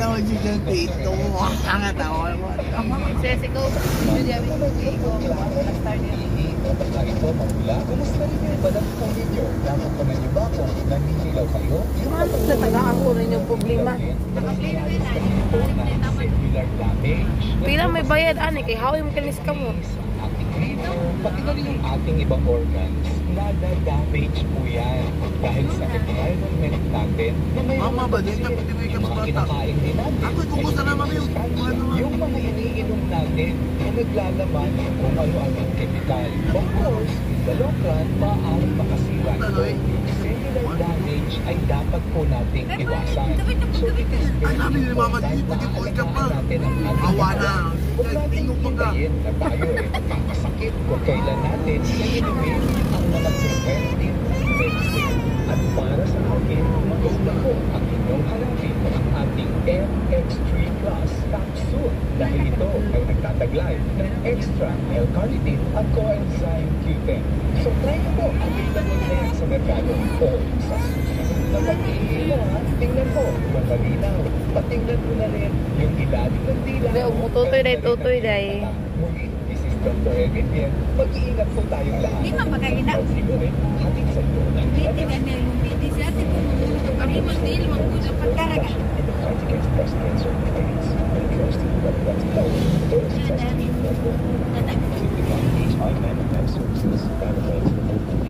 naman si John dito. Ang atawa mo. Sesi ko, hindi kami mag-iigo. Nag-start yun. Ito, magula. Kumusta rin yung balat ko ninyo? Nakukunan niyo ba kung naninilaw kayo? Natagaan ko rin yung problema. Pila may bayad, ane, kay hawin mo kanis ka mo. Ating liver, pati na rin yung ating ibang organs, nada-damage po yan. Dahil sa environment natin, na may Mama ba din? Pati mo yung mga bata. kinakain din natin. Ako, kumusta naman yung yung mga iniinom natin na naglalaman kung ano-anong chemical. Of course, in the long run, maaaring makasira ito. Cellular damage ay dapat po nating iwasan. So it is very important na alagaan natin ang ating Awa na. huwag natin hintayin na tayo ay magkakasakit kung kailan natin naiinumin ang mga preventive medicine. At para sa akin, maganda po ang inyong harapin ang ating MX3 Plus capsule dahil ito ay nagtataglay ng extra L-carnitine at coenzyme Q10. So try nyo po, available na yan sa merkado o sa susunod na pag-iinom. Tingnan po, kung malinaw. Patingnan ko na rin yung ilalim ng dila. Tutoy day. Muli, this is Dr. Elvin. Mag-iingat po tayong lahat. Di mapakagina. Siguro, hatid sa iyo ng Hindi ka na yung hindi siya. Kami mag-deal, mag-usap pagkaraga. in the fight against breast cancer AIDS. And trust in what that's called. There is a test network. Typically, HI Mammogram Services, that avails